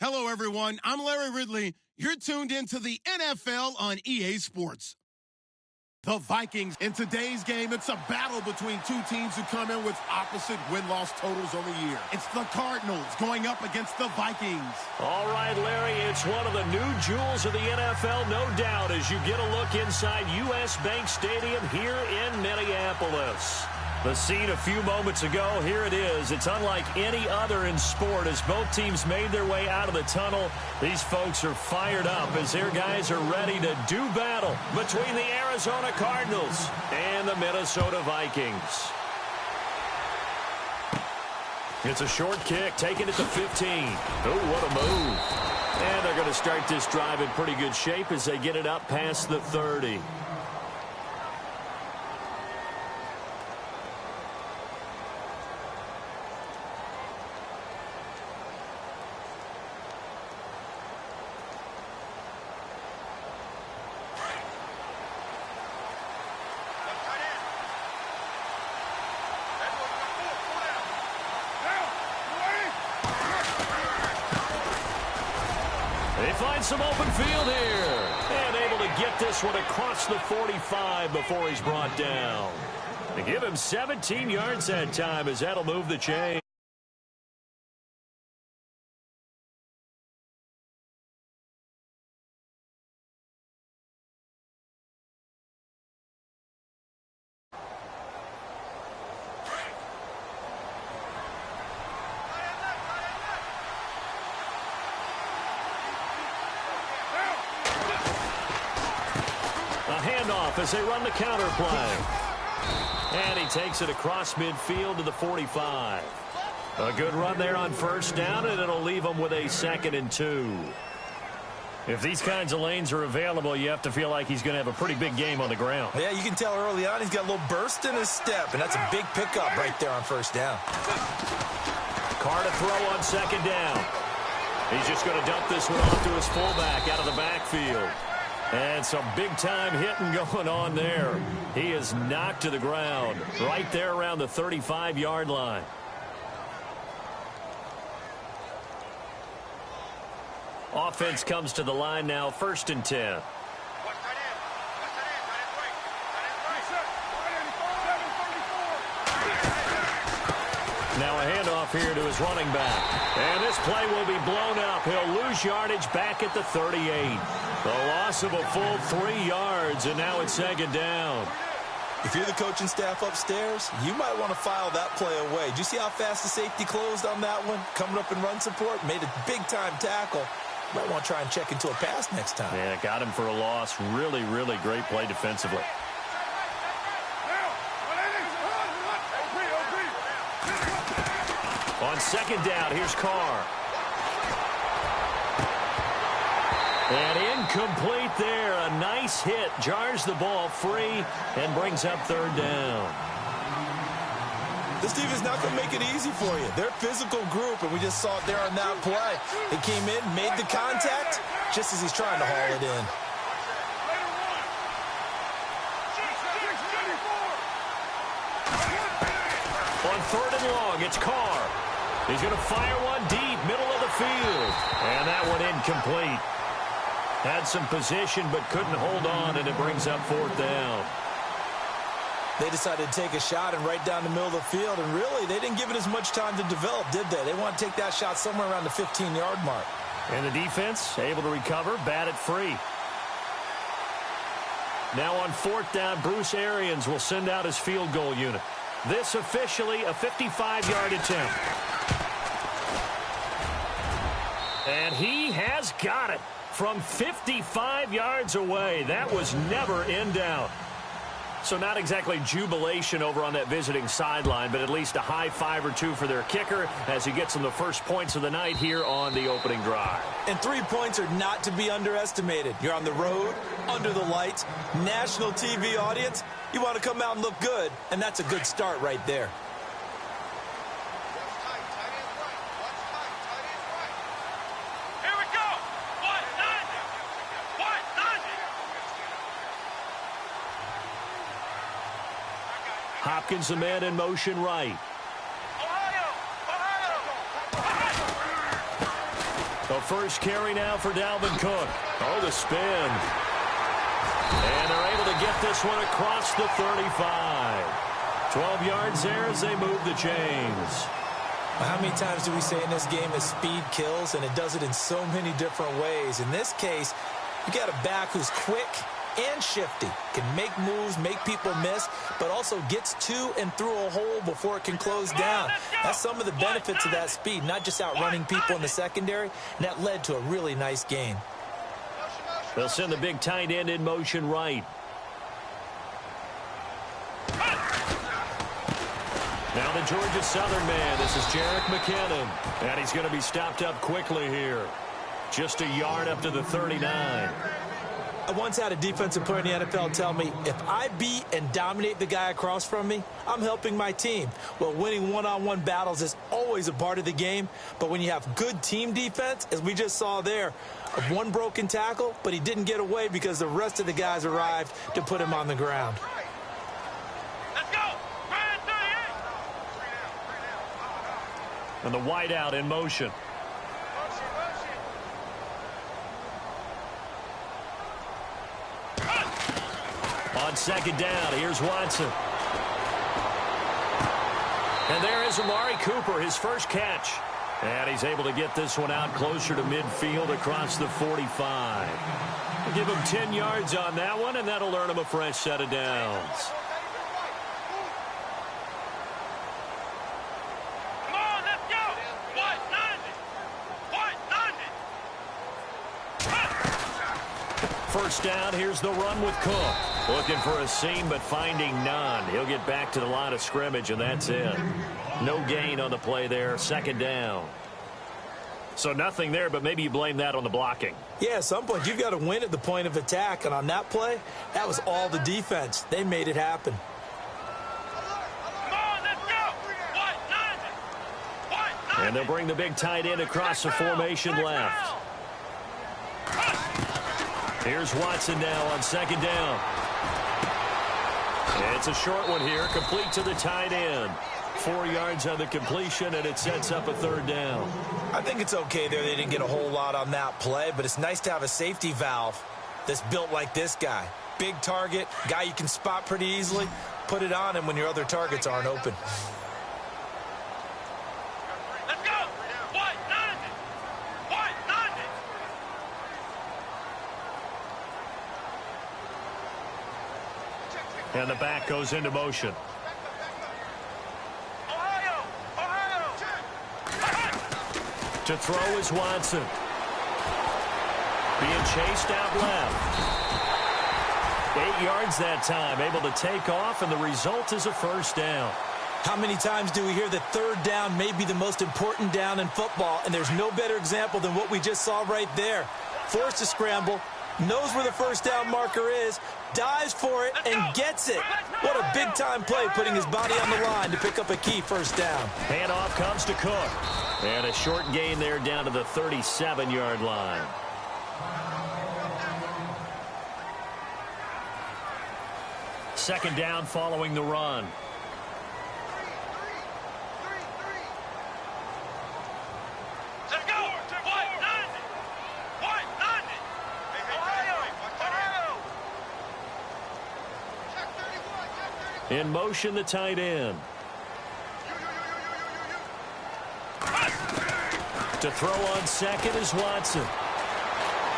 Hello, everyone. I'm Larry Ridley. You're tuned into the NFL on EA Sports. The Vikings. In today's game, it's a battle between two teams who come in with opposite win-loss totals on the year. It's the Cardinals going up against the Vikings. All right, Larry, it's one of the new jewels of the NFL, no doubt, as you get a look inside U.S. Bank Stadium here in Minneapolis. The scene a few moments ago, here it is. It's unlike any other in sport as both teams made their way out of the tunnel. These folks are fired up as their guys are ready to do battle between the Arizona Cardinals and the Minnesota Vikings. It's a short kick, taking it to 15. Oh, what a move. And they're going to start this drive in pretty good shape as they get it up past the 30. They find some open field here. And able to get this one across the 45 before he's brought down. They give him 17 yards that time as that'll move the chain. Handoff as they run the counter play. And he takes it across midfield to the 45. A good run there on first down, and it'll leave them with a 2nd and 2. If these kinds of lanes are available, you have to feel like he's going to have a pretty big game on the ground. Yeah, you can tell early on he's got a little burst in his step, and that's a big pickup right there on first down. Carr to throw on 2nd down. He's just going to dump this one off to his fullback out of the backfield. And some big-time hitting going on there. He is knocked to the ground right there around the 35-yard line. Offense comes to the line now, 1st and 10. Now a handoff here to his running back. And this play will be blown up. He'll lose yardage back at the 38. The loss of a full 3 yards, and now it's 2nd down. If you're the coaching staff upstairs, you might want to file that play away. Did you see how fast the safety closed on that one? Coming up in run support, made a big-time tackle. Might want to try and check into a pass next time. Yeah, got him for a loss. Really, really great play defensively. On 2nd down, here's Carr. And incomplete there. A nice hit. Jars the ball free and brings up 3rd down. This team is not going to make it easy for you. They're a physical group, and we just saw it there on that play. They came in, made the contact, just as he's trying to haul it in. On 3rd and long, it's Carr. He's going to fire one deep, middle of the field. And that one incomplete. Had some position but couldn't hold on, and it brings up 4th down. They decided to take a shot and right down the middle of the field, and really, they didn't give it as much time to develop, did they? They want to take that shot somewhere around the 15-yard mark. And the defense able to recover, bat it free. Now on 4th down, Bruce Arians will send out his field goal unit. This officially a 55-yard attempt. And he has got it from 55 yards away. That was never in doubt. So not exactly jubilation over on that visiting sideline, but at least a high 5 or 2 for their kicker as he gets them the first points of the night here on the opening drive. And 3 points are not to be underestimated. You're on the road, under the lights, national TV audience. You want to come out and look good, and that's a good start right there. Hopkins, the man in motion right. A first carry now for Dalvin Cook. Oh, the spin. And they're able to get this one across the 35. 12 yards there as they move the chains. How many times do we say in this game that speed kills, and it does it in so many different ways? In this case, you got a back who's quick and shifty, can make moves, make people miss, but also gets to and through a hole before it can close down. That's some of the benefits of that speed, not just outrunning people in the secondary, and that led to a really nice gain. They'll send the big tight end in motion right. Now the Georgia Southern man. This is Jerick McKinnon. And he's going to be stopped up quickly here. Just a yard up to the 39. I once had a defensive player in the NFL tell me, if I beat and dominate the guy across from me, I'm helping my team. Well, winning one-on-one battles is always a part of the game, but when you have good team defense, as we just saw there, one broken tackle, but he didn't get away because the rest of the guys arrived to put him on the ground. And the wideout in motion. On second down, here's Watson. And there is Amari Cooper, his first catch. And he's able to get this one out closer to midfield across the 45. We'll give him 10 yards on that one, and that'll earn him a fresh set of downs. First down, here's the run with Cook. Looking for a seam, but finding none. He'll get back to the line of scrimmage, and that's it. No gain on the play there. Second down. So nothing there, but maybe you blame that on the blocking. Yeah, at some point, you've got to win at the point of attack. And on that play, that was all the defense. They made it happen. And they'll bring the big tight end across the formation left. Here's Watson now on second down. And it's a short one here, complete to the tight end. 4 yards on the completion, and it sets up a third down. I think it's okay there. They didn't get a whole lot on that play, but it's nice to have a safety valve that's built like this guy. Big target, guy you can spot pretty easily. Put it on him when your other targets aren't open. And the back goes into motion. To throw is Watson. Being chased out left. 8 yards that time. Able to take off, and the result is a first down. How many times do we hear that third down may be the most important down in football, and there's no better example than what we just saw right there. Forced to scramble, knows where the first down marker is, dives for it, and gets it. What a big-time play, putting his body on the line to pick up a key first down. Handoff comes to Cook. And a short gain there down to the 37-yard line. Second down following the run. In motion, the tight end. To throw on second is Watson.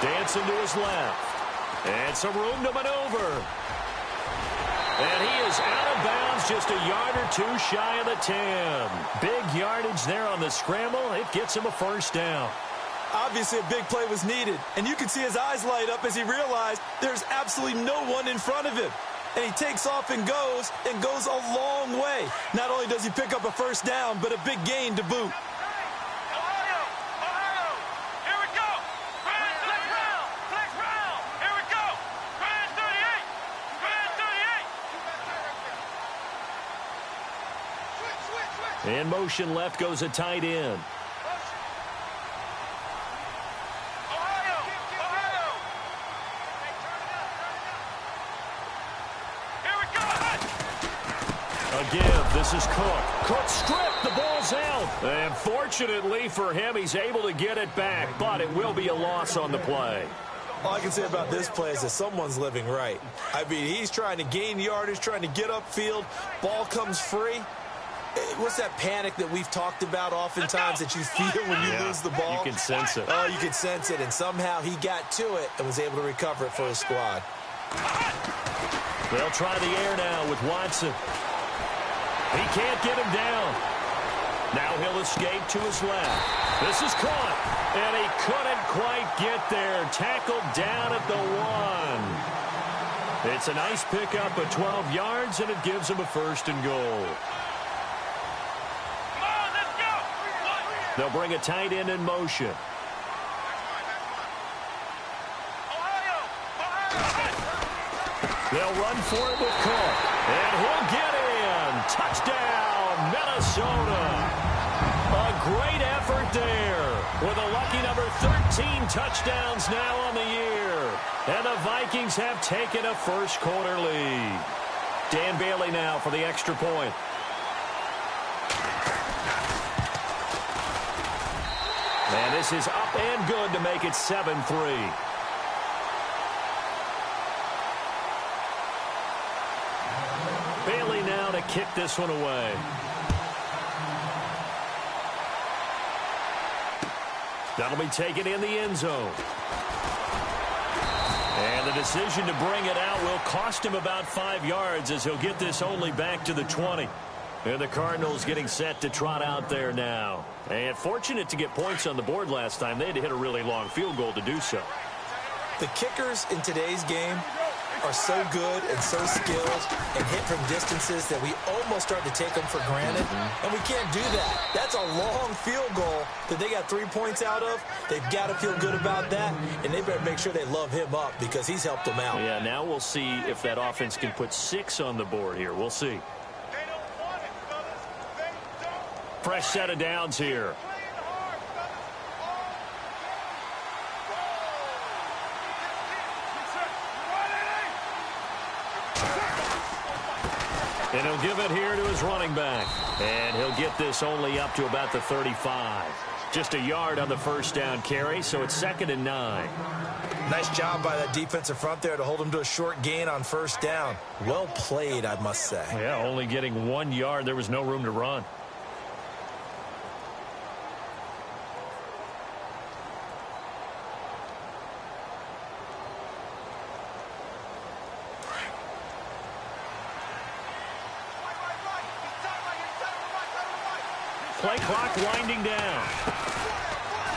Dancing to his left. And some room to maneuver. And he is out of bounds, just a yard or two shy of the 10. Big yardage there on the scramble. It gets him a first down. Obviously, a big play was needed. And you can see his eyes light up as he realized there's absolutely no one in front of him. And he takes off and goes a long way. Not only does he pick up a first down, but a big gain to boot. In motion left goes a tight end. A give. This is Cook. Cook stripped. The ball's out. And fortunately for him, he's able to get it back, but it will be a loss on the play. All I can say about this play is that someone's living right. I mean, he's trying to gain yardage, trying to get upfield. Ball comes free. What's that panic that we've talked about oftentimes that you feel when you lose the ball? You can sense it. Oh, you can sense it, and somehow he got to it and was able to recover it for his squad. They'll try the air now with Watson. He can't get him down. Now he'll escape to his left. This is caught, and he couldn't quite get there. Tackled down at the 1. It's a nice pickup of 12 yards, and it gives him a 1st and goal. They'll bring a tight end in motion. They'll run for it with Cole. And he'll get in. Touchdown, Minnesota. A great effort there. With a lucky number 13 touchdowns now on the year. And the Vikings have taken a first-quarter lead. Dan Bailey now for the extra point. And this is up and good to make it 7-3. Bailey now to kick this one away. That'll be taken in the end zone. And the decision to bring it out will cost him about 5 yards as he'll get this only back to the 20. And the Cardinals getting set to trot out there now. And fortunate to get points on the board last time. They had to hit a really long field goal to do so. The kickers in today's game are so good and so skilled and hit from distances that we almost start to take them for granted. And we can't do that. That's a long field goal that they got 3 points out of. They've got to feel good about that, and they better make sure they love him up because he's helped them out. Yeah, now we'll see if that offense can put 6 on the board here. We'll see. Fresh set of downs here. And he'll give it here to his running back. And he'll get this only up to about the 35. Just a yard on the first down carry, so it's 2nd and 9. Nice job by that defensive front there to hold him to a short gain on first down. Well played, I must say. Yeah, only getting 1 yard. There was no room to run. Play clock winding down.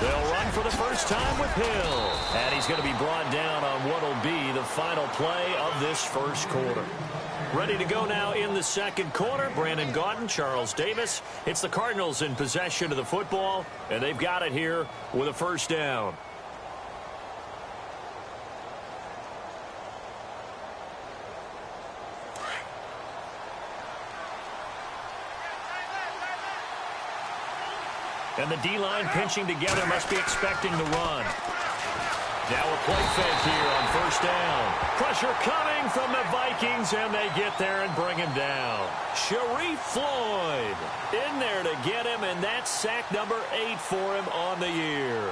They'll run for the first time with Hill. And he's going to be brought down on what will be the final play of this first quarter. Ready to go now in the second quarter. Brandon Gaudin, Charles Davis. It's the Cardinals in possession of the football, and they've got it here with a first down. And the D-line pinching together, must be expecting the run. Now a play fake here on first down. Pressure coming from the Vikings, and they get there and bring him down. Sharif Floyd in there to get him, and that's sack number 8 for him on the year.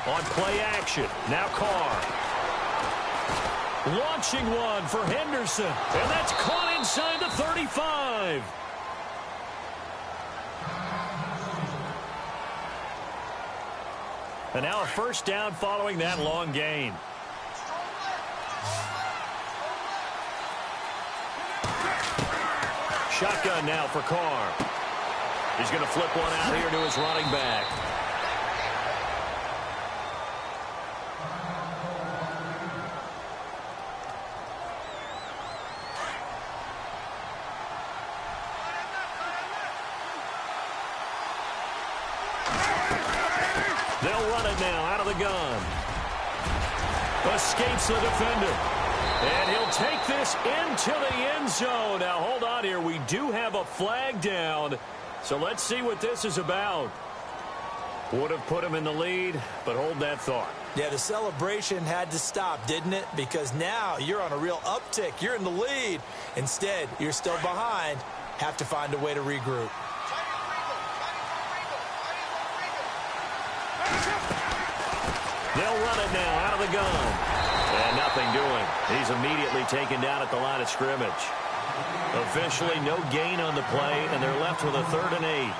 On play action, now Carr. Launching one for Henderson, and that's caught inside the 35. And now a first down following that long gain. Shotgun now for Carr. He's going to flip one out here to his running back. They'll run it now out of the gun. Escapes the defender. And he'll take this into the end zone. Now, hold on here. We do have a flag down. So let's see what this is about. Would have put him in the lead, but hold that thought. Yeah, the celebration had to stop, didn't it? Because now you're on a real uptick. You're in the lead. Instead, you're still behind. Have to find a way to regroup. They'll run it now out of the gun. And nothing doing. He's immediately taken down at the line of scrimmage. Officially no gain on the play, and they're left with a 3rd and 8.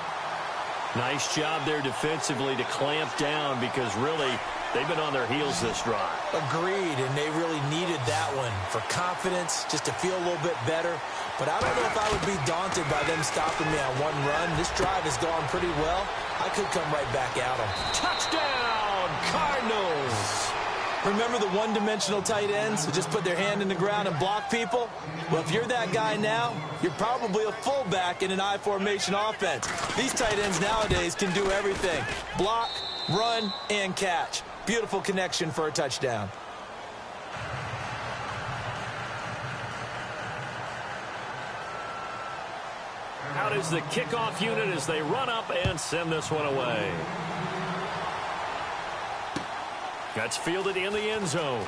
Nice job there defensively to clamp down because really they've been on their heels this drive. Agreed, and they really needed that one for confidence, just to feel a little bit better. But I don't know if I would be daunted by them stopping me on one run. This drive has gone pretty well. I could come right back at them. Touchdown, Cardinals! Remember the one-dimensional tight ends who just put their hand in the ground and block people? Well, if you're that guy now, you're probably a fullback in an I-formation offense. These tight ends nowadays can do everything. Block, run, and catch. Beautiful connection for a touchdown. Out is the kickoff unit as they run up and send this one away. That's fielded in the end zone.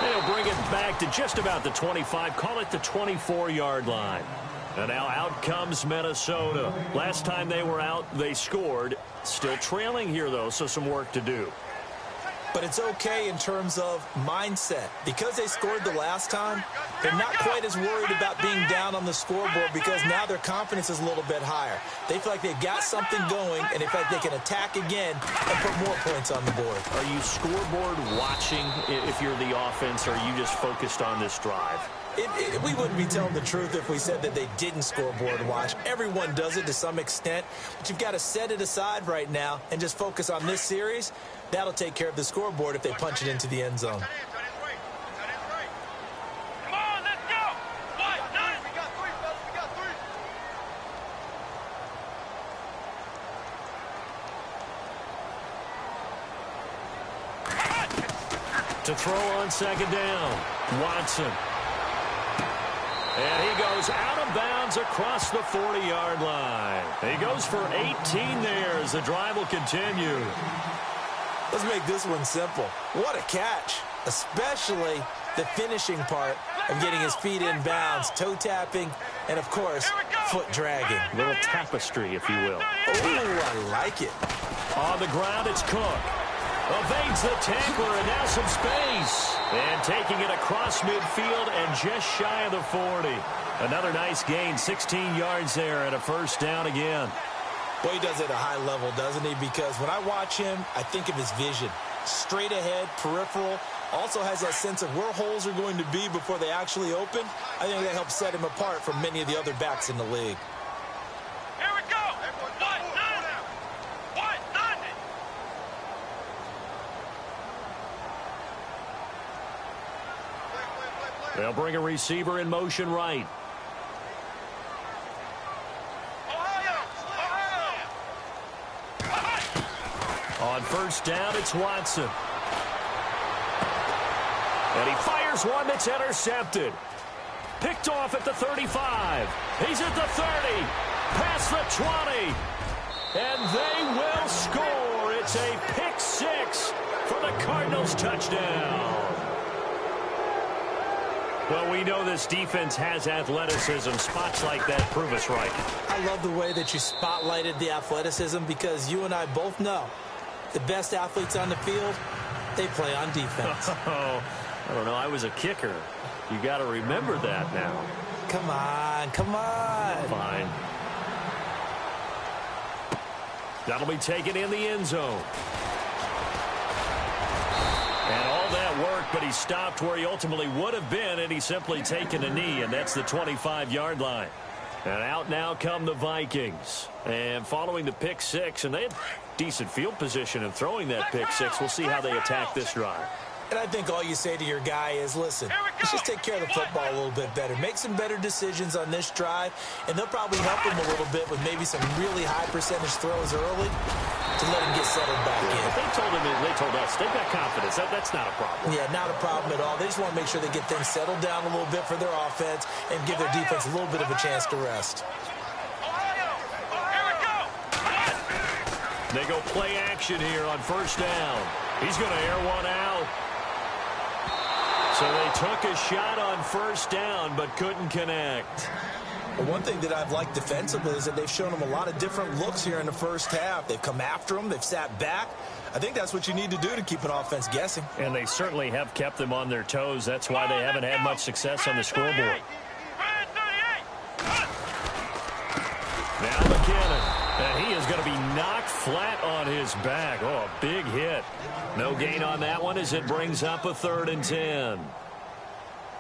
They'll bring it back to just about the 25, call it the 24-yard line. And now out comes Minnesota. Last time they were out, they scored. Still trailing here, though, so some work to do. But it's okay in terms of mindset. Because they scored the last time, they're not quite as worried about being down on the scoreboard because now their confidence is a little bit higher. They feel like they've got something going, and in fact, they can attack again and put more points on the board. Are you scoreboard watching if you're the offense, or are you just focused on this drive? We wouldn't be telling the truth if we said that they didn't scoreboard watch. Everyone does it to some extent, but you've got to set it aside right now and just focus on this series. That'll take care of the scoreboard if they punch it into the end zone. Come on, let's go! What? Nine? We got 3, fellas. We got 3. To throw on 2nd down, Watson. And he goes out of bounds across the 40-yard line. He goes for 18 there as the drive will continue. Let's make this one simple. What a catch, especially the finishing part of getting his feet in bounds, toe tapping, and, of course, foot dragging. A little tapestry, if you will. Oh, I like it. On the ground, it's Cook. Evades the tackler and now some space. And taking it across midfield and just shy of the 40. Another nice gain, 16 yards there and a 1st down again. Boy, he does it at a high level, doesn't he? Because when I watch him, I think of his vision. Straight ahead, peripheral. Also has that sense of where holes are going to be before they actually open. I think that helps set him apart from many of the other backs in the league. Here we go! What? Nothing! They'll bring a receiver in motion right. On 1st down, it's Watson. And he fires one that's intercepted. Picked off at the 35. He's at the 30. Past the 20. And they will score. It's a pick 6 for the Cardinals touchdown. Well, we know this defense has athleticism. Spots like that prove us right. I love the way that you spotlighted the athleticism because you and I both know the best athletes on the field, they play on defense. Oh, I don't know. I was a kicker. You got to remember that now. Come on, come on. Fine. That'll be taken in the end zone. And all that work, but he stopped where he ultimately would have been, and he's simply taken a knee, and that's the 25-yard line. And out now come the Vikings. And following the pick 6, and they had decent field position in throwing that pick 6. We'll see how they attack this drive. And I think all you say to your guy is, listen, let's just take care of the football a little bit better. Make some better decisions on this drive, and they'll probably help him a little bit with maybe some really high percentage throws early to let him get settled back in. But they told us, they've got confidence. That's not a problem. Yeah, not a problem at all. They just want to make sure they get things settled down a little bit for their offense and give their defense a little bit of a chance to rest. They go play action here on first down. He's going to air one out. So they took a shot on first down but couldn't connect. Well, one thing that I've liked defensively is that they've shown them a lot of different looks here in the first half. They've come after them. They've sat back. I think that's what you need to do to keep an offense guessing. And they certainly have kept them on their toes. That's why they haven't had much success on the scoreboard. Now McKinnon. And he is going to be knocked flat on his back. Oh, a big hit. No gain on that one as it brings up a 3rd and 10.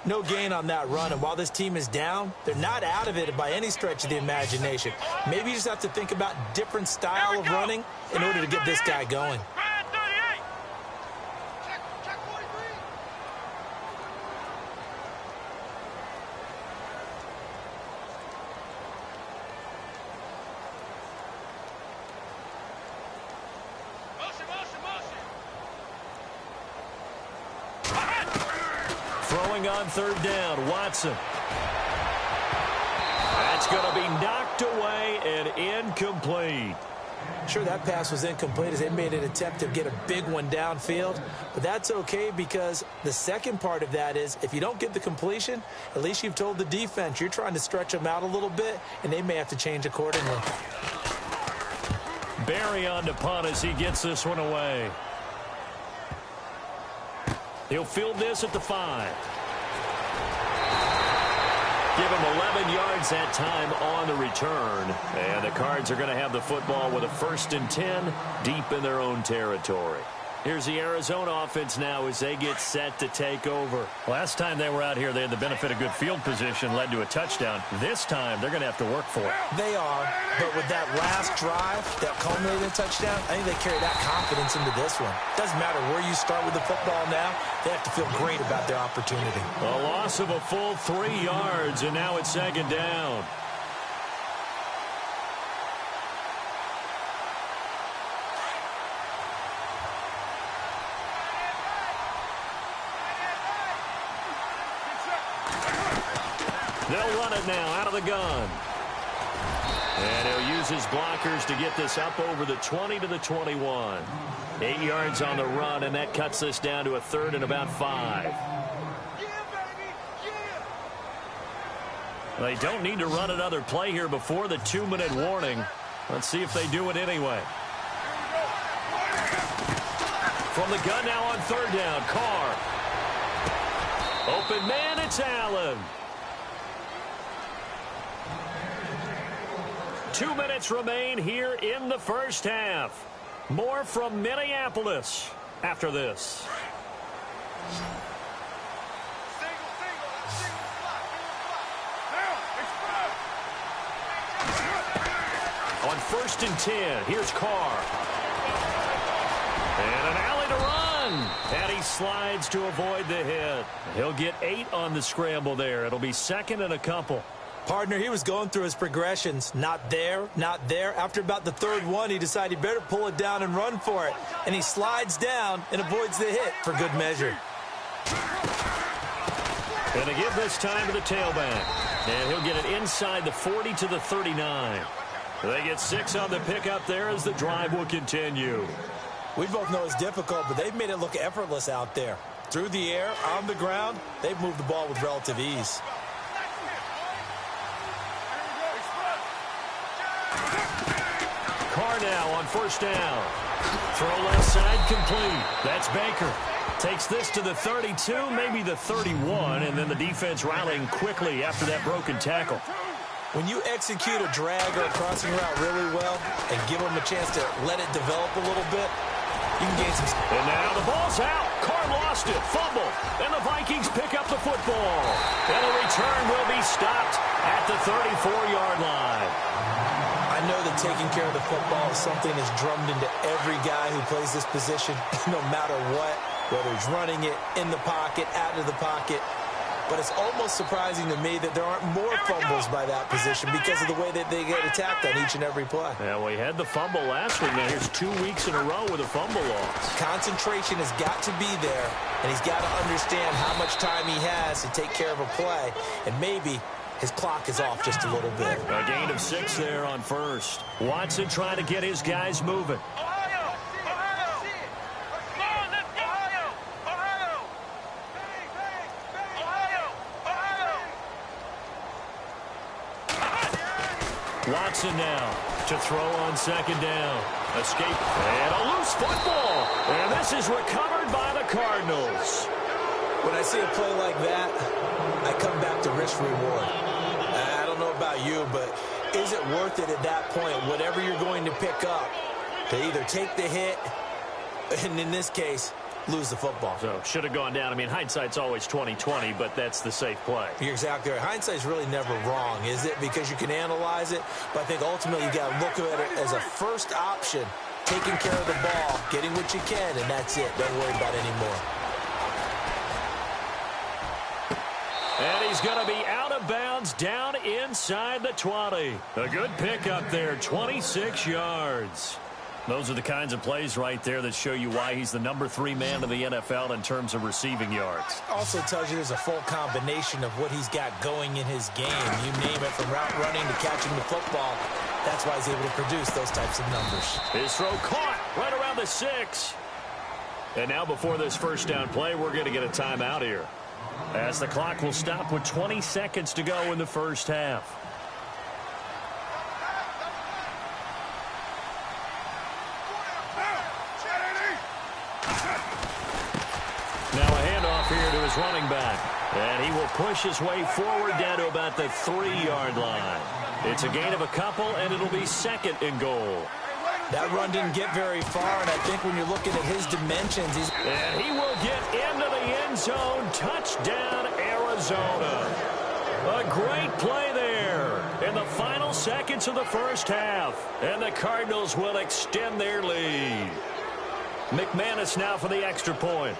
No gain on that run, and while this team is down, they're not out of it by any stretch of the imagination. Maybe you just have to think about different style of running in order to get this guy going. Throwing on 3rd down, Watson. That's going to be knocked away and incomplete. Sure, that pass was incomplete as they made an attempt to get a big one downfield, but that's okay because the second part of that is if you don't get the completion, at least you've told the defense you're trying to stretch them out a little bit, and they may have to change accordingly. Barry on to punt as he gets this one away. He'll field this at the 5. Give him 11 yards that time on the return. And the Cards are going to have the football with a 1st and 10 deep in their own territory. Here's the Arizona offense now as they get set to take over. Last time they were out here, they had the benefit of good field position, led to a touchdown. This time, they're going to have to work for it. They are, but with that last drive, that culminated in touchdown, I think they carry that confidence into this one. Doesn't matter where you start with the football now, they have to feel great about their opportunity. A loss of a full 3 yards, and now it's 2nd down. They'll run it now out of the gun. And he'll use his blockers to get this up over the 20 to the 21. 8 yards on the run, and that cuts this down to a 3rd and about 5. They don't need to run another play here before the 2-minute warning. Let's see if they do it anyway. From the gun now on 3rd down, Carr. Open man, it's Allen. 2 minutes remain here in the first half. More from Minneapolis after this. On 1st and 10, here's Carr. And an alley to run. And he slides to avoid the hit. He'll get 8 on the scramble there. It'll be 2nd and a couple. Partner, he was going through his progressions. Not there, not there. After about the 3rd one, he decided he better pull it down and run for it. And he slides down and avoids the hit for good measure. Going to give this time to the tailback. And he'll get it inside the 40 to the 39. They get 6 on the pickup there as the drive will continue. We both know it's difficult, but they've made it look effortless out there. Through the air, on the ground, they've moved the ball with relative ease. Carr now on 1st down. Throw left side complete. That's Baker. Takes this to the 32, maybe the 31, and then the defense rallying quickly after that broken tackle. When you execute a drag or a crossing route really well and give them a chance to let it develop a little bit, you can gain some. And now the ball's out. Carr lost it. Fumble. And the Vikings pick up the football. And the return will be stopped at the 34-yard line. I know that taking care of the football is something that's drummed into every guy who plays this position, no matter what, whether he's running it, in the pocket, out of the pocket. But it's almost surprising to me that there aren't more fumbles by that position because of the way that they get attacked on each and every play. Yeah, we had the fumble last week. Now here's 2 weeks in a row with a fumble loss. Concentration has got to be there, and he's got to understand how much time he has to take care of a play. And maybe his clock is off just a little bit. A gain of 6 there on first. Watson trying to get his guys moving. Watson now to throw on second down. Escape and a loose football. And this is recovered by the Cardinals. When I see a play like that, I come back to risk reward. I don't know about you, but is it worth it at that point, whatever you're going to pick up, to either take the hit, and in this case, lose the football? So should have gone down. I mean, hindsight's always 20/20, but that's the safe play. You're exactly right. Hindsight's really never wrong, is it? Because you can analyze it, but I think ultimately you got to look at it as a first option, taking care of the ball, getting what you can, and that's it. Don't worry about it anymore. And he's going to be out of bounds down inside the 20. A good pickup there, 26 yards. Those are the kinds of plays right there that show you why he's the number 3 man in the NFL in terms of receiving yards. Also tells you there's a full combination of what he's got going in his game. You name it, from route running to catching the football. That's why he's able to produce those types of numbers. His throw caught right around the 6. And now before this first down play, we're going to get a timeout here, as the clock will stop with 20 seconds to go in the first half. Now a handoff here to his running back. And he will push his way forward down to about the 3-yard line. It's a gain of a couple, and it'll be second and goal. That run didn't get very far, and I think when you're looking at his dimensions, and he will get into the end zone. Touchdown, Arizona. A great play there in the final seconds of the first half. And the Cardinals will extend their lead. McManus now for the extra point.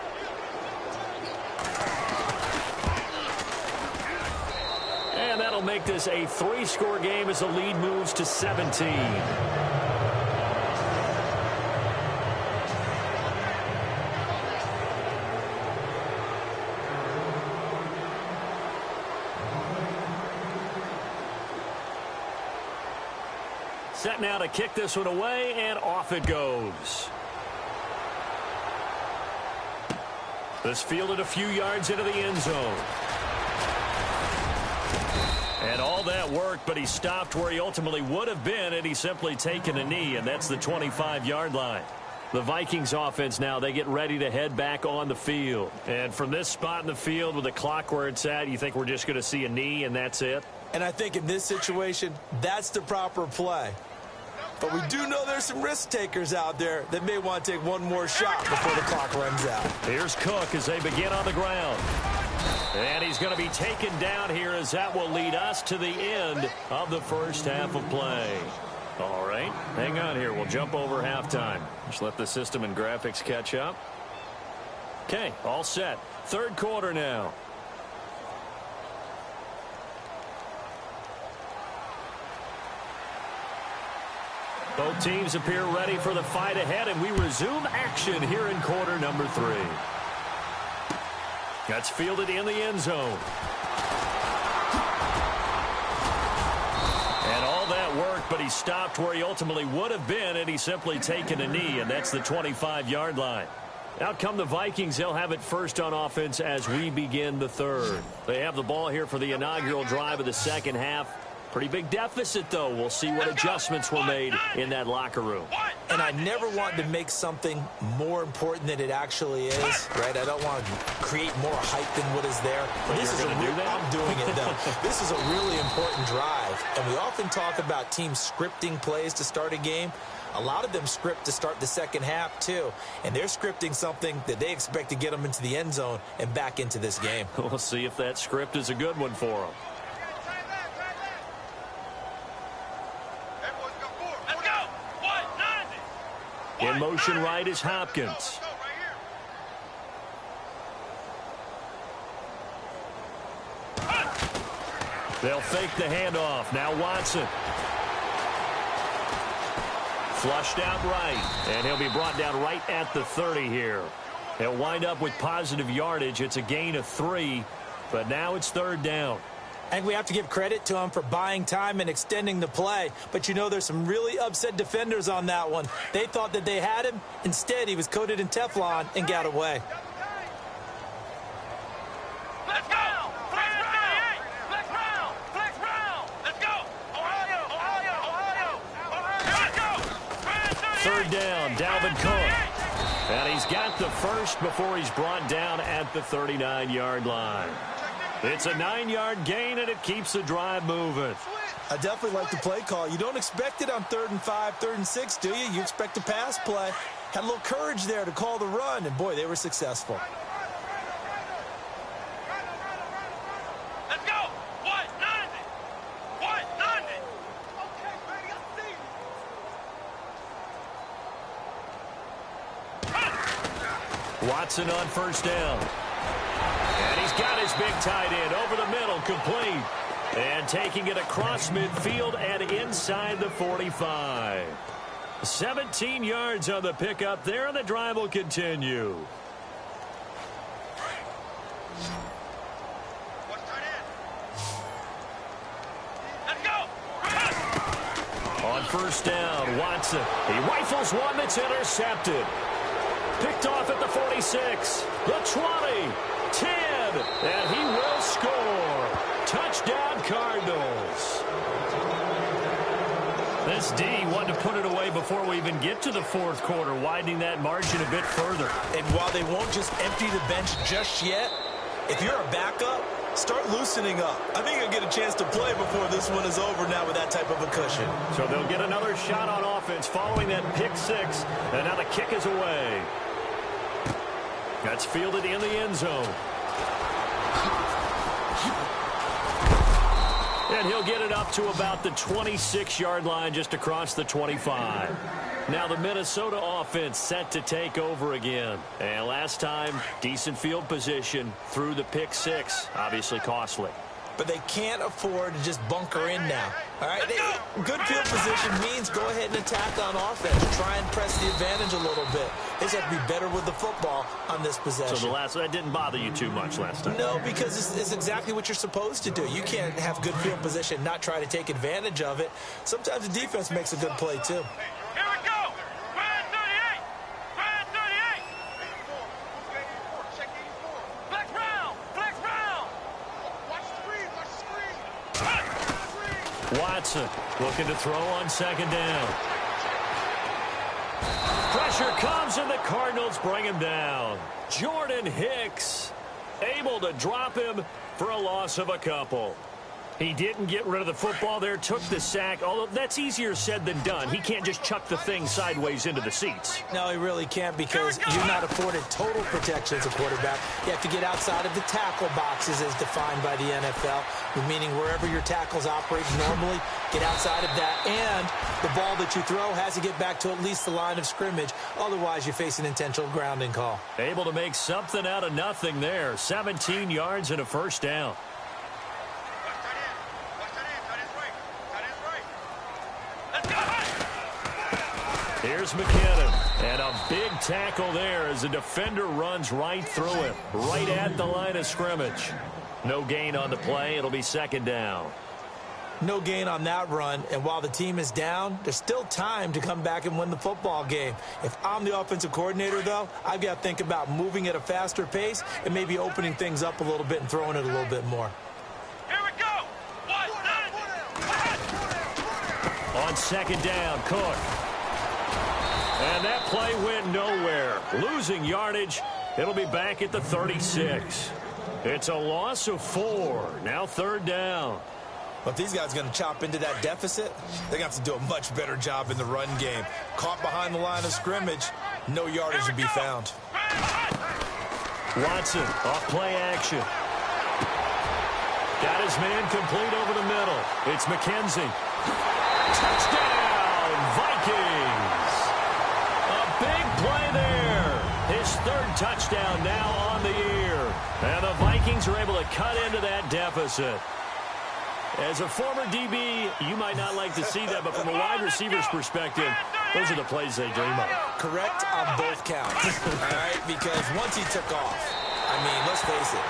And that'll make this a 3-score game as the lead moves to 17. Set now to kick this one away, and off it goes. This fielded a few yards into the end zone. And all that worked, but he stopped where he ultimately would have been had he simply taken a knee, and that's the 25-yard line. The Vikings offense now, they get ready to head back on the field. And from this spot in the field with the clock where it's at, you think we're just going to see a knee and that's it? And I think in this situation, that's the proper play. But we do know there's some risk takers out there that may want to take one more shot before the clock runs out. Here's Cook as they begin on the ground. And he's going to be taken down here, as that will lead us to the end of the first half of play. All right, hang on here. We'll jump over halftime. Just let the system and graphics catch up. Okay, all set. Third quarter now. Both teams appear ready for the fight ahead, and we resume action here in quarter number 3. That's fielded in the end zone. And all that worked, but he stopped where he ultimately would have been, and he's simply taken a knee, and that's the 25-yard line. Out come the Vikings. They'll have it first on offense as we begin the third. They have the ball here for the inaugural drive of the second half. Pretty big deficit, though. We'll see what adjustments were made in that locker room. And I never want to make something more important than it actually is, right? I don't want to create more hype than what is there. But this is going to do that? I'm doing it, though. This is a really important drive. And we often talk about teams scripting plays to start a game. A lot of them script to start the second half, too. And they're scripting something that they expect to get them into the end zone and back into this game. We'll see if that script is a good one for them. In motion right is Hopkins. They'll fake the handoff. Now Watson. Flushed out right. And he'll be brought down right at the 30 here. They'll wind up with positive yardage. It's a gain of 3. But now it's third down. I think we have to give credit to him for buying time and extending the play. But you know there's some really upset defenders on that one. They thought that they had him. Instead, he was coated in Teflon and got away. Let's go! Flex round! Flex round! Flex round! Let's go! Ohio! Ohio! Ohio! Let's go! Third down, Dalvin Cook. And he's got the first before he's brought down at the 39-yard line. It's a 9-yard gain, and it keeps the drive moving. I definitely like the play call. You don't expect it on 3rd and 5, 3rd and 6, do you? You expect a pass play. Had a little courage there to call the run, and boy, they were successful. Let's go! 190! 190! Okay, baby, I see you. Watson on first down. And he's got his big tight end over the middle, complete. And taking it across midfield and inside the 45. 17 yards on the pickup there, and the drive will continue. Let's go! On first down, Watson. He rifles one that's intercepted. Picked off at the 46, the 20, 10, and he will score. Touchdown, Cardinals. This D wanted to put it away before we even get to the fourth quarter, widening that margin a bit further. And while they won't just empty the bench just yet, if you're a backup, start loosening up. I think you'll get a chance to play before this one is over now with that type of a cushion. So they'll get another shot on offense following that pick six, and now the kick is away. That's fielded in the end zone. And he'll get it up to about the 26-yard line just across the 25. Now the Minnesota offense set to take over again. And last time, decent field position through the pick six. Obviously costly. But they can't afford to just bunker in now. All right, good field position means go ahead and attack on offense. Try and press the advantage a little bit. They just have to be better with the football on this possession. So that didn't bother you too much last time? No, because it's exactly what you're supposed to do. You can't have good field position and not try to take advantage of it. Sometimes the defense makes a good play, too. Here we go! Brad 38! Brad 38! Check 84. Flex round! Flex round! Watch the screen! Watch the screen! Watson looking to throw on second down. Pressure comes, and the Cardinals bring him down. Jordan Hicks able to drop him for a loss of a couple. He didn't get rid of the football there, took the sack, although that's easier said than done. He can't just chuck the thing sideways into the seats. No, he really can't because you're not afforded total protection as a quarterback. You have to get outside of the tackle boxes as defined by the NFL, meaning wherever your tackles operate normally, get outside of that, and the ball that you throw has to get back to at least the line of scrimmage. Otherwise, you face an intentional grounding call. Able to make something out of nothing there. 17 yards and a first down. Here's McKinnon, and a big tackle there as the defender runs right through him, right at the line of scrimmage. No gain on the play. It'll be second down. No gain on that run, and while the team is down, there's still time to come back and win the football game. If I'm the offensive coordinator, though, I've got to think about moving at a faster pace and maybe opening things up a little bit and throwing it a little bit more. Here we go! 190! On second down, Cook. And that play went nowhere. Losing yardage. It'll be back at the 36. It's a loss of 4. Now third down. But if these guys are going to chop into that deficit, they're going to have to do a much better job in the run game. Caught behind the line of scrimmage, no yardage to be found. Watson off play action. Got his man complete over the middle. It's McKenzie. Touchdown, Vikings. A big play there. His third touchdown now on the year. And the Vikings are able to cut into that deficit. As a former DB, you might not like to see that, but from a wide receiver's perspective, those are the plays they dream of. Correct on both counts, all right? Because once he took off, I mean, let's face it,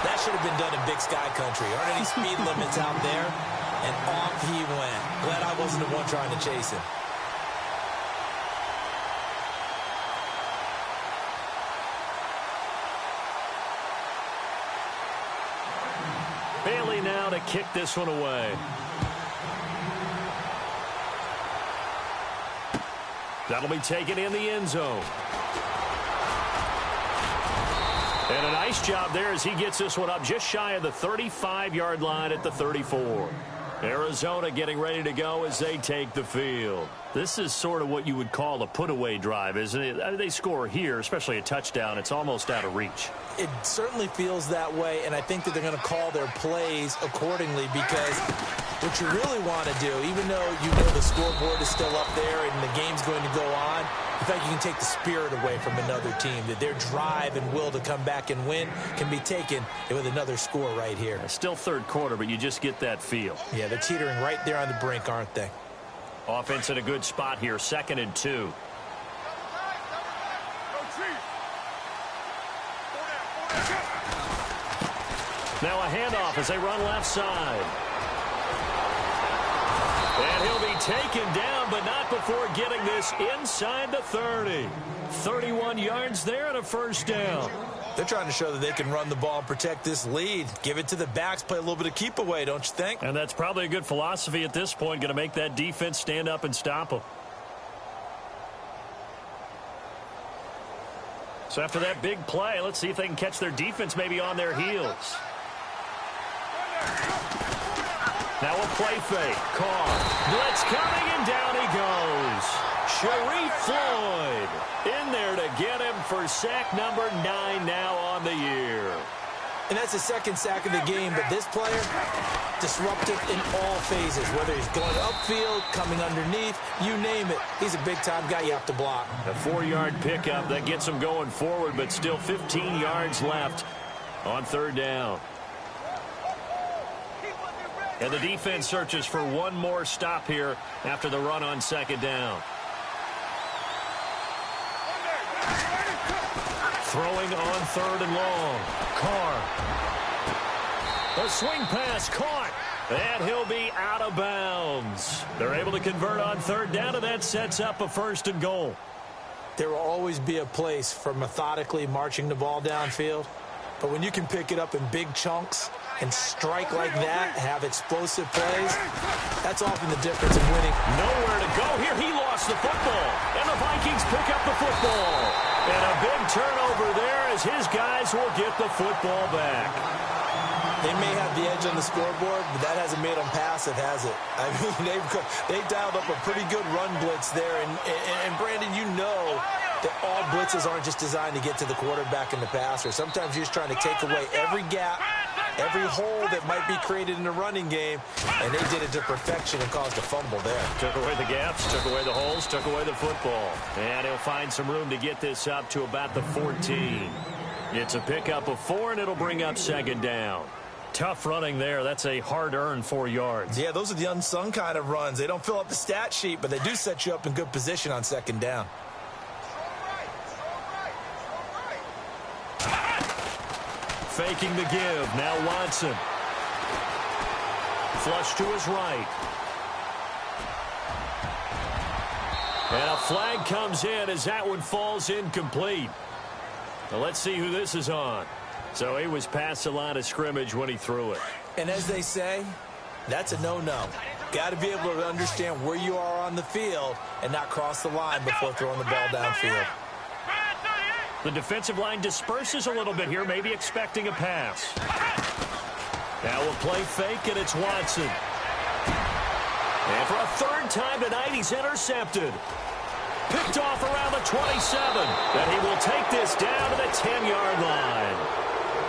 That should have been done in Big Sky Country. Aren't any speed limits out there? And off he went. Glad I wasn't the one trying to chase him. Bailey now to kick this one away. That'll be taken in the end zone. And a nice job there as he gets this one up just shy of the 35-yard line at the 34. Arizona getting ready to go as they take the field. This is sort of what you would call a put-away drive, isn't it? They score here, especially a touchdown. It's almost out of reach. It certainly feels that way, and I think that they're going to call their plays accordingly because what you really want to do, even though you know the scoreboard is still up there and the game's going to go on, in fact, you can take the spirit away from another team, that their drive and will to come back and win can be taken with another score right here. Still third quarter, but you just get that feel. Yeah, they're teetering right there on the brink, aren't they? Offense in a good spot here, 2nd and 2. Now a handoff as they run left side. And he'll be taken down, but not before getting this inside the 30. 31 yards there and a first down. They're trying to show that they can run the ball and protect this lead. Give it to the backs, play a little bit of keep away, don't you think? And that's probably a good philosophy at this point, going to make that defense stand up and stop them. So after that big play, let's see if they can catch their defense maybe on their heels. Now a play fake. Carr. Blitz coming, and down he goes. Sharif Floyd in there to get him for sack number 9 now on the year. And that's the second sack of the game, but this player, disruptive in all phases, whether he's going upfield, coming underneath, you name it. He's a big-time guy you have to block. A 4-yard pickup that gets him going forward, but still 15 yards left on 3rd down. And the defense searches for one more stop here after the run on 2nd down. Throwing on 3rd and long. Carr. A swing pass caught. And he'll be out of bounds. They're able to convert on 3rd down, and that sets up a 1st and goal. There will always be a place for methodically marching the ball downfield. But when you can pick it up in big chunks and strike like that, have explosive plays, that's often the difference in winning. Nowhere to go here. He lost the football. And the Vikings pick up the football. And a big turnover there as his guys will get the football back. They may have the edge on the scoreboard, but that hasn't made them passive, has it? I mean, they dialed up a pretty good run blitz there. And Brandon, you know that all blitzes aren't just designed to get to the quarterback and the passer. Sometimes you're just trying to take away every gap, every hole that might be created in the running game, and they did it to perfection and caused a fumble there. Took away the gaps, took away the holes, took away the football. And he'll find some room to get this up to about the 14. It's a pickup of 4, and it'll bring up 2nd down. Tough running there. That's a hard-earned 4 yards. Yeah, those are the unsung kind of runs. They don't fill up the stat sheet, but they do set you up in good position on 2nd down. Faking the give. Now Watson. Flush to his right. And a flag comes in as that one falls incomplete. Now let's see who this is on. So he was past the line of scrimmage when he threw it. And as they say, that's a no-no. Got to be able to understand where you are on the field and not cross the line before throwing the ball downfield. The defensive line disperses a little bit here, maybe expecting a pass. Now we'll play fake, and it's Watson. And for a 3rd time tonight, he's intercepted. Picked off around the 27. And he will take this down to the 10-yard line.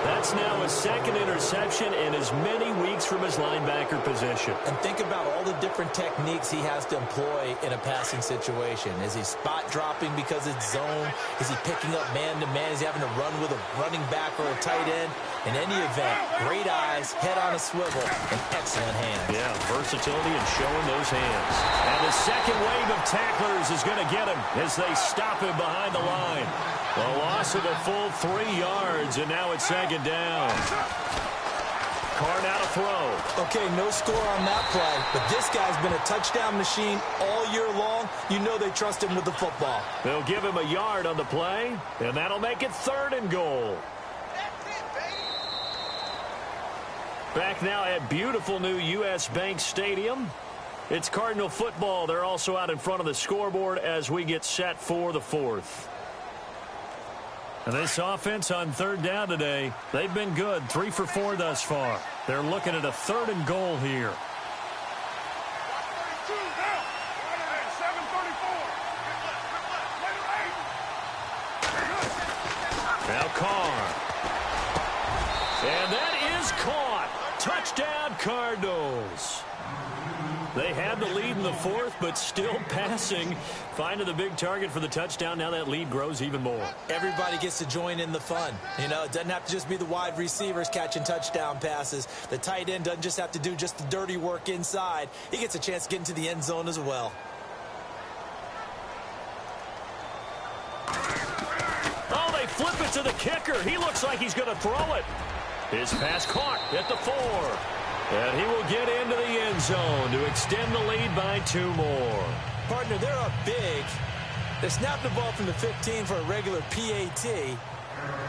That's now his 2nd interception in as many weeks from his linebacker position. And think about all the different techniques he has to employ in a passing situation. Is he spot dropping because it's zone? Is he picking up man-to-man? Is he having to run with a running back or a tight end? In any event, great eyes, head on a swivel, and excellent hands. Yeah, versatility and showing those hands. And the second wave of tacklers is going to get him as they stop him behind the line. A loss of a full 3 yards, and now it's second down. Carr now to throw. Okay, no score on that play, but this guy's been a touchdown machine all year long. You know they trust him with the football. They'll give him a yard on the play, and that'll make it 3rd and goal. Back now at beautiful new U.S. Bank Stadium. It's Cardinal football. They're also out in front of the scoreboard as we get set for the 4th. And this offense on 3rd down today, they've been good. 3 for 4 thus far. They're looking at a 3rd and goal here. Now Carr. And that is caught. Touchdown, Cardinals. They had the lead in the 4th, but still passing. Finding the big target for the touchdown. Now that lead grows even more. Everybody gets to join in the fun. You know, it doesn't have to just be the wide receivers catching touchdown passes. The tight end doesn't just have to do just the dirty work inside. He gets a chance to get into the end zone as well. Oh, they flip it to the kicker. He looks like he's going to throw it. His pass caught at the 4. And he will get into the end zone to extend the lead by 2 more. Partner, they're up big. They snap the ball from the 15 for a regular PAT,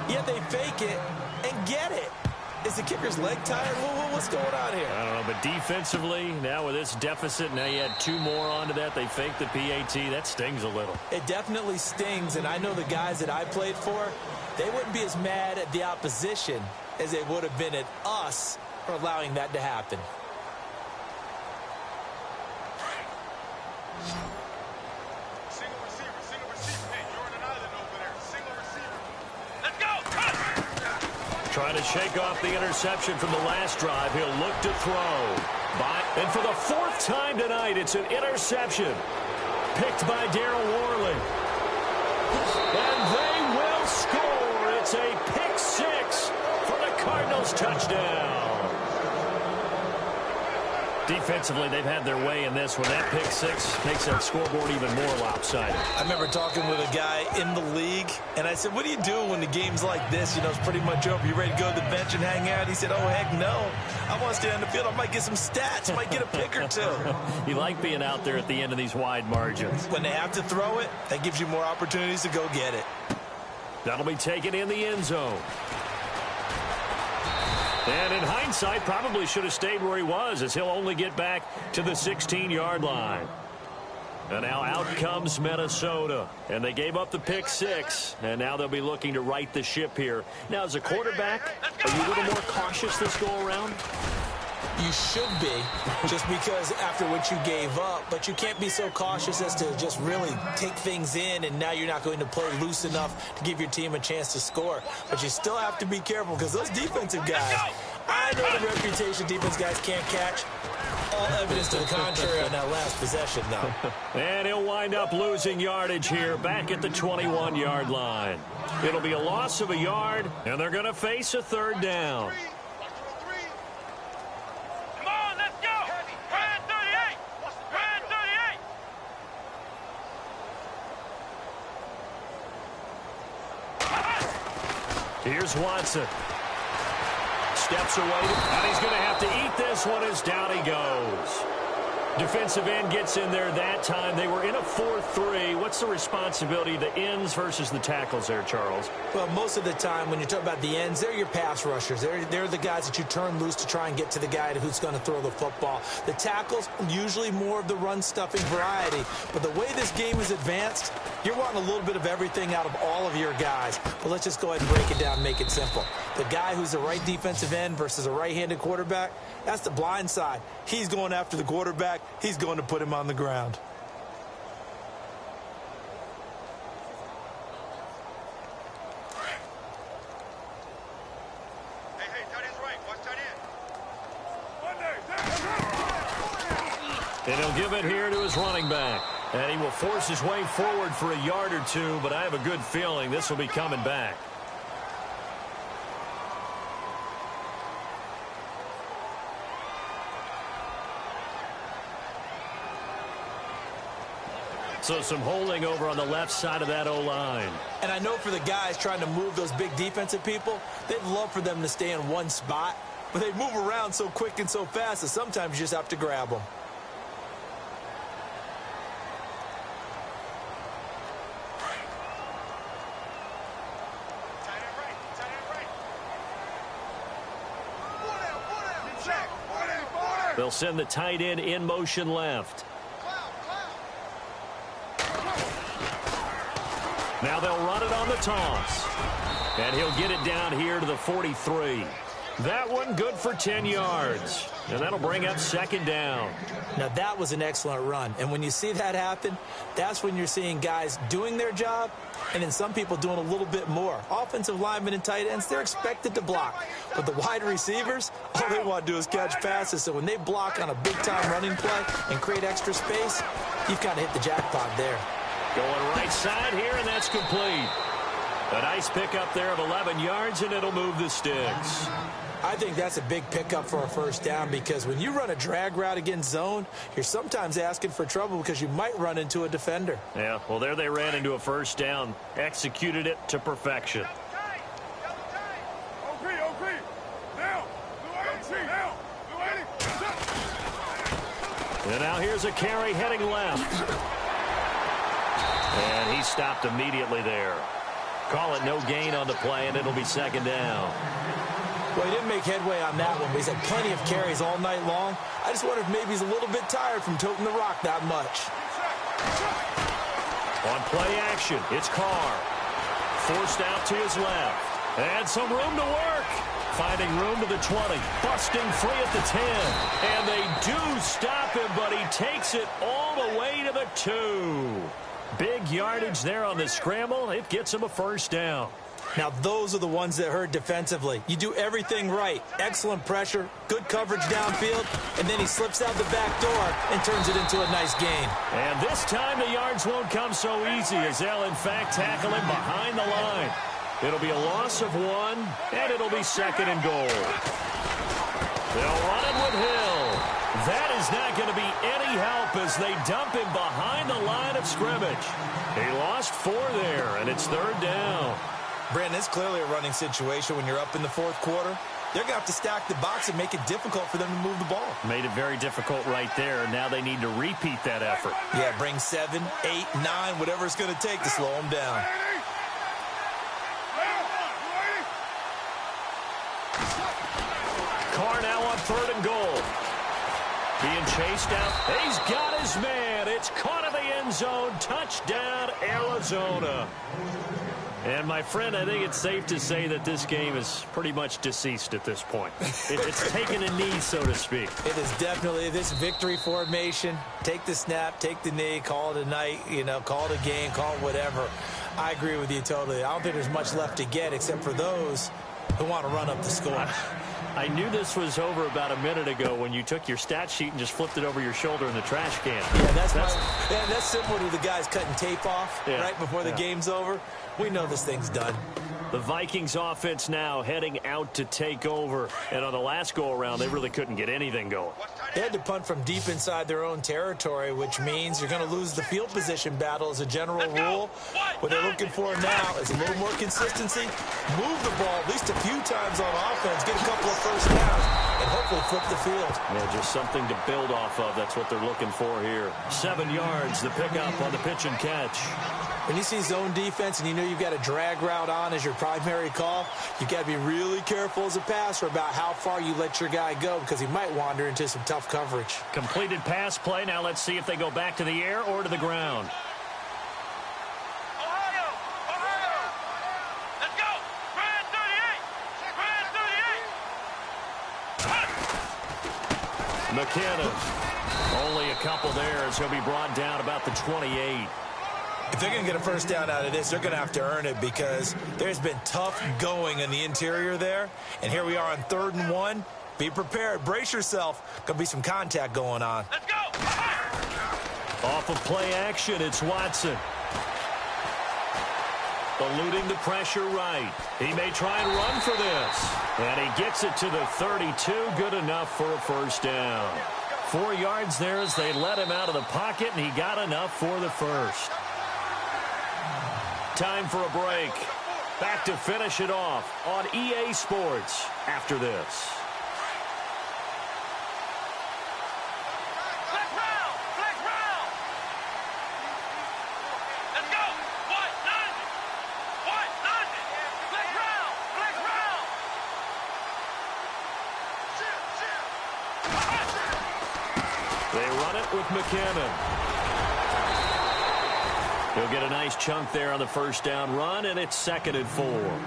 yet they fake it and get it. Is the kicker's leg tired? What's going on here? I don't know, but defensively, now with this deficit, now you add 2 more onto that. They fake the PAT. That stings a little. It definitely stings, and I know the guys that I played for, they wouldn't be as mad at the opposition as they would have been at us for allowing that to happen. Single receiver. Hey, you're on an island over there. Single receiver. Let's go. Cut. Trying to shake off the interception from the last drive. He'll look to throw. And for the 4th time tonight, it's an interception. Picked by Darryl Worley. And they will score. It's a pick 6 for the Cardinals touchdown. Defensively, they've had their way in this one. That pick 6 makes that scoreboard even more lopsided. I remember talking with a guy in the league, and I said, what do you do when the game's like this? You know, it's pretty much over. You ready to go to the bench and hang out? He said, oh, heck no. I want to stay on the field. I might get some stats. I might get a pick or 2. You like being out there at the end of these wide margins. When they have to throw it, that gives you more opportunities to go get it. That'll be taken in the end zone. And in hindsight, probably should have stayed where he was, as he'll only get back to the 16-yard line. And now out comes Minnesota. And they gave up the pick 6, and now they'll be looking to right the ship here. Now, as a quarterback, are you a little more cautious this go-around? You should be, just because after what you gave up, but you can't be so cautious as to just really take things in, and now you're not going to play loose enough to give your team a chance to score. But you still have to be careful, because those defensive guys, I know the reputation defense guys can't catch. All evidence to the contrary on that last possession, though. And he'll wind up losing yardage here, back at the 21-yard line. It'll be a loss of a yard, and they're going to face a 3rd down. Here's Watson. Steps away, and he's going to have to eat this one as down he goes. Defensive end gets in there that time. They were in a 4-3. What's the responsibility of the ends versus the tackles there, Charles? Well, most of the time when you talk about the ends, they're your pass rushers. They're the guys that you turn loose to try and get to the guy who's going to throw the football. The tackles, usually more of the run-stuffing variety. But the way this game is advanced, you're wanting a little bit of everything out of all of your guys. But let's just go ahead and break it down and make it simple. The guy who's the right defensive end versus a right-handed quarterback, that's the blind side. He's going after the quarterback. He's going to put him on the ground. Hey, tight end's right. Watch tight end. And he'll give it here to his running back. And he will force his way forward for a yard or 2, but I have a good feeling this will be coming back. So some holding over on the left side of that O-line. And I know for the guys trying to move those big defensive people, they'd love for them to stay in one spot, but they move around so quick and so fast that sometimes you just have to grab them. They'll send the tight end in motion left. Now they'll run it on the toss. And he'll get it down here to the 43. That one good for 10 yards. And that'll bring up second down. Now that was an excellent run. And when you see that happen, that's when you're seeing guys doing their job and then some people doing a little bit more. Offensive linemen and tight ends, they're expected to block. But the wide receivers, all they want to do is catch passes. So when they block on a big-time running play and create extra space, you've kind of hit the jackpot there. Going right side here, and that's complete. A nice pickup there of 11 yards, and it'll move the sticks. I think that's a big pickup for a first down because when you run a drag route against zone, you're sometimes asking for trouble because you might run into a defender. Yeah, well, there they ran into a first down, executed it to perfection. And now here's a carry heading left. And he stopped immediately there. Call it no gain on the play, and it'll be second down. Well, he didn't make headway on that one, but he's had plenty of carries all night long. I just wonder if maybe he's a little bit tired from toting the rock that much. On play action, it's Carr. Forced out to his left. And some room to work. Finding room to the 20. Busting free at the 10. And they do stop him, but he takes it all the way to the 2. Big yardage there on the scramble. It gets him a first down. Now, those are the ones that hurt defensively. You do everything right. Excellent pressure, good coverage downfield, and then he slips out the back door and turns it into a nice gain. And this time the yards won't come so easy as they'll, in fact, tackle him behind the line. It'll be a loss of 1, and it'll be second and goal. They'll run it with Hill. That is not going to be any help as they dump him behind the line of scrimmage. He lost 4 there, and it's third down. Brandon, it's clearly a running situation when you're up in the fourth quarter. They're going to have to stack the box and make it difficult for them to move the ball. Made it very difficult right there. Now they need to repeat that effort. Yeah, bring 7, 8, 9, whatever it's going to take to slow them down. Carr now on third and goal. Being chased out. He's got his man. It's caught in the end zone. Touchdown, Arizona. And, my friend, I think it's safe to say that this game is pretty much deceased at this point. It's taken a knee, so to speak. It is definitely this victory formation. Take the snap, take the knee, call it a night, call it a game, call it whatever. I agree with you totally. I don't think there's much left to get except for those who want to run up the score. I knew this was over about a minute ago when you took your stat sheet and just flipped it over your shoulder in the trash can. Yeah, that's similar to the guys cutting tape off right before the game's over. We know this thing's done. The Vikings offense now heading out to take over. And on the last go-around, they really couldn't get anything going. They had to punt from deep inside their own territory, which means you're going to lose the field position battle as a general rule. What they're looking for now is a little more consistency, move the ball at least a few times on offense, get a couple of first downs, and hopefully flip the field. Yeah, just something to build off of. That's what they're looking for here. 7 yards, the pickup on the pitch and catch. When you see zone defense and you know you've got a drag route on as your primary call, you've got to be really careful as a passer about how far you let your guy go because he might wander into some tough coverage. Completed pass play. Now let's see if they go back to the air or to the ground. Ohio! Let's go! Brand 38! Brand 38! McKinnon. Only a couple there as he'll be brought down about the 28. If they're going to get a first down out of this, they're going to have to earn it because there's been tough going in the interior there. And here we are on 3rd and 1. Be prepared. Brace yourself. Going to be some contact going on. Let's go! Off of play action, it's Watson. Eluding the pressure right. He may try and run for this. And he gets it to the 32. Good enough for a first down. 4 yards there as they let him out of the pocket, and he got enough for the first. Time for a break. Back to finish it off on EA Sports after this. They run it with McKinnon. He'll get a nice chunk there on the first down run, and it's 2nd and 4.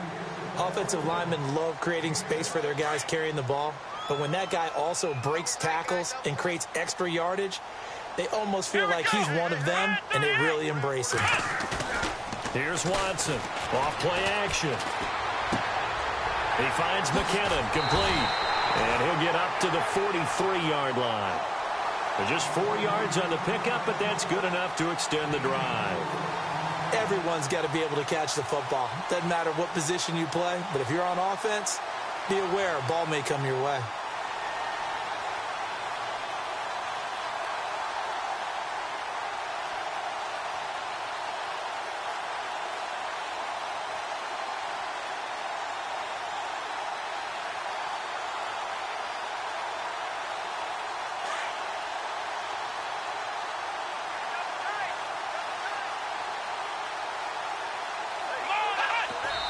Offensive linemen love creating space for their guys carrying the ball, but when that guy also breaks tackles and creates extra yardage, they almost feel like he's one of them, and they really embrace him. Here's Watson. Off play action. He finds McKinnon complete, and he'll get up to the 43-yard line. They're just 4 yards on the pickup, but that's good enough to extend the drive. Everyone's got to be able to catch the football. Doesn't matter what position you play, but if you're on offense, be aware a ball may come your way.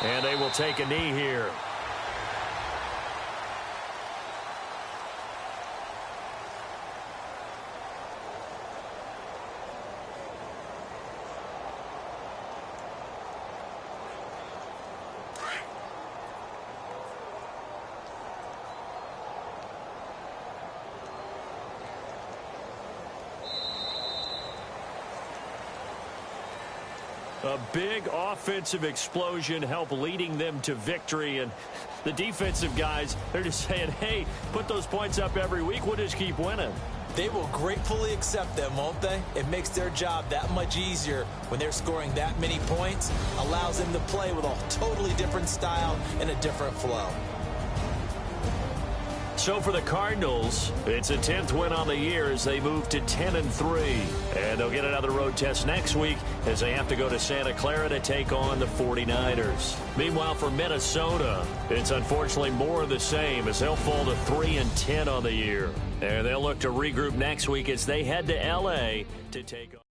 And they will take a knee here. A big offensive explosion helped leading them to victory. And the defensive guys, they're just saying, hey, put those points up every week. We'll just keep winning. They will gratefully accept them, won't they? It makes their job that much easier when they're scoring that many points. Allows them to play with a totally different style and a different flow. So for the Cardinals, it's a 10th win on the year as they move to 10-3. And they'll get another road test next week as they have to go to Santa Clara to take on the 49ers. Meanwhile, for Minnesota, it's unfortunately more of the same as they'll fall to 3-10 on the year. And they'll look to regroup next week as they head to L.A. to take on.